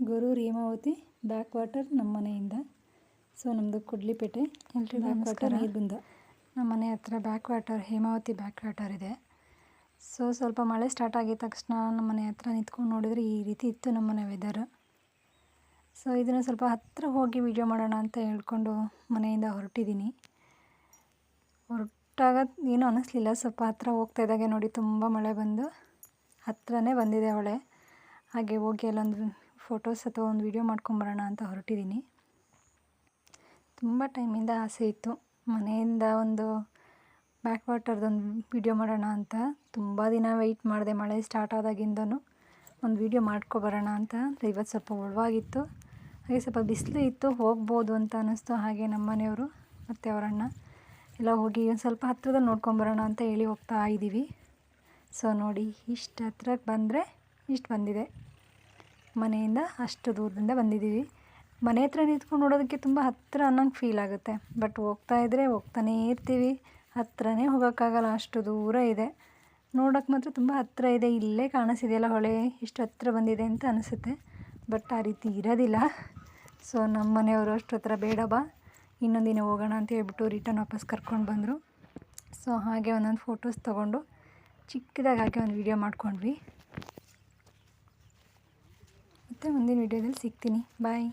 Goruru Hemavathi back water ನಮ್ಮ ಮನೆಯಿಂದ. So ನಮ್ಮದು ಕುಡ್ಲಿಪೇಟೆ, ಎಲ್ರಿಗೂ ಬ್ಯಾಕ್ ವಾಟರ್ ನೀರ್ಗುಂದ. ನಮ್ಮ ಮನೆ ಹತ್ರ backwater Hemavathi backwater ಇದೆ. ಸೊ ಸ್ವಲ್ಪ ಮಳೆ ಸ್ಟಾರ್ಟ್ ಆಗಿದ ತಕ್ಷಣ ನಮ್ಮ ಮನೆ ಹತ್ರ ನಿಂತ್ಕೊಂಡು ನೋಡಿದರೆ ಈ ರೀತಿ ಇತ್ತು ನಮ್ಮ ಮನೆ ವೆದರ್. ಸೊ ಇದನ್ನು ಸ್ವಲ್ಪ ಹತ್ತಿರ ಹೋಗಿ ವಿಡಿಯೋ ಮಾಡೋಣ ಅಂತ ಹೇಳ್ಕೊಂಡು ಮನೆಯಿಂದ ಹೊರಟಿದ್ದೀನಿ. ಹೊರಟಾಗ ಏನೂ ಅನ್ನಿಸ್ಲಿಲ್ಲ, ಸ್ವಲ್ಪ ಹತ್ತಿರ ಹೋಗ್ತಾ ಇದ್ದಾಗೆ ನೋಡಿ ತುಂಬ ಮಳೆ ಬಂದು ಹತ್ತಿರನೇ ಬಂದಿದೆ ಹೊಳೆ. ಹಾಗೆ ಹೋಗಿ ಅಲ್ಲೊಂದು ಫೋಟೋಸ್ ಅಥವಾ ಒಂದು ವಿಡಿಯೋ ಮಾಡ್ಕೊಂಬರೋಣ ಅಂತ ಹೊರಟಿದ್ದೀನಿ. ತುಂಬ ಟೈಮಿಂದ ಆಸೆ ಇತ್ತು ಮನೆಯಿಂದ ಒಂದು ಬ್ಯಾಕ್ ವಾಟರ್ದೊಂದು ವಿಡಿಯೋ ಮಾಡೋಣ ಅಂತ. ತುಂಬ ದಿನ ವೆಯ್ಟ್ ಮಾಡಿದೆ, ಮಳೆ ಸ್ಟಾರ್ಟ್ ಆದಾಗಿಂದನೂ ಒಂದು ವಿಡಿಯೋ ಮಾಡ್ಕೊಬರೋಣ ಅಂತ. ಇವತ್ತು ಸ್ವಲ್ಪ ಒಳವಾಗಿತ್ತು, ಹಾಗೆ ಸ್ವಲ್ಪ ಬಿಸಿಲು ಇತ್ತು, ಹೋಗ್ಬೋದು ಅಂತ ಅನ್ನಿಸ್ತು. ಹಾಗೆ ನಮ್ಮ ಮನೆಯವರು ಮತ್ತು ಅವರಣ್ಣ ಎಲ್ಲ ಹೋಗಿ ಒಂದು ಸ್ವಲ್ಪ ಹತ್ರದಲ್ಲಿ ನೋಡ್ಕೊಂಬರೋಣ ಅಂತ ಹೇಳಿ ಹೋಗ್ತಾ ಇದ್ದೀವಿ. ಸೊ ನೋಡಿ, ಇಷ್ಟು ಹತ್ರಕ್ಕೆ ಬಂದರೆ ಇಷ್ಟು ಬಂದಿದೆ, ಮನೆಯಿಂದ ಅಷ್ಟು ದೂರದಿಂದ ಬಂದಿದ್ದೀವಿ. ಮನೆ ಹತ್ರ ನಿಂತ್ಕೊಂಡು ನೋಡೋದಕ್ಕೆ ತುಂಬ ಹತ್ತಿರ ಅನ್ನೋಂಗೆ ಫೀಲ್ ಆಗುತ್ತೆ. ಬಟ್ ಹೋಗ್ತಾಯಿದ್ರೆ ಹೋಗ್ತಾನೇ ಇರ್ತೀವಿ, ಹತ್ತಿರನೇ ಹೋಗೋಕ್ಕಾಗಲ್ಲ, ಅಷ್ಟು ದೂರ ಇದೆ. ನೋಡೋಕ್ಕೆ ಮಾತ್ರ ತುಂಬ ಹತ್ತಿರ ಇದೆ, ಇಲ್ಲೇ ಕಾಣಿಸಿದೆಯಲ್ಲ ಹೊಳೆ, ಇಷ್ಟು ಹತ್ತಿರ ಬಂದಿದೆ ಅಂತ ಅನಿಸುತ್ತೆ. ಬಟ್ ಆ ರೀತಿ ಇರೋದಿಲ್ಲ. ಸೊ ನಮ್ಮ ಮನೆಯವರು ಅಷ್ಟು ಹತ್ರ ಬೇಡ ಬಾ, ಇನ್ನೊಂದು ದಿನ ಹೋಗೋಣ ಅಂತ ಹೇಳ್ಬಿಟ್ಟು ರಿಟರ್ನ್ ವಾಪಸ್ ಕರ್ಕೊಂಡು ಬಂದರು. ಸೊ ಹಾಗೆ ಒಂದೊಂದು ಫೋಟೋಸ್ ತೊಗೊಂಡು ಚಿಕ್ಕದಾಗಿ ಹಾಗೆ ಒಂದು ವಿಡಿಯೋ ಮಾಡ್ಕೊಂಡ್ವಿ. ಮತ್ತು ಮುಂದಿನ ವಿಡಿಯೋದಲ್ಲಿ ಸಿಗ್ತೀನಿ. ಬಾಯ್.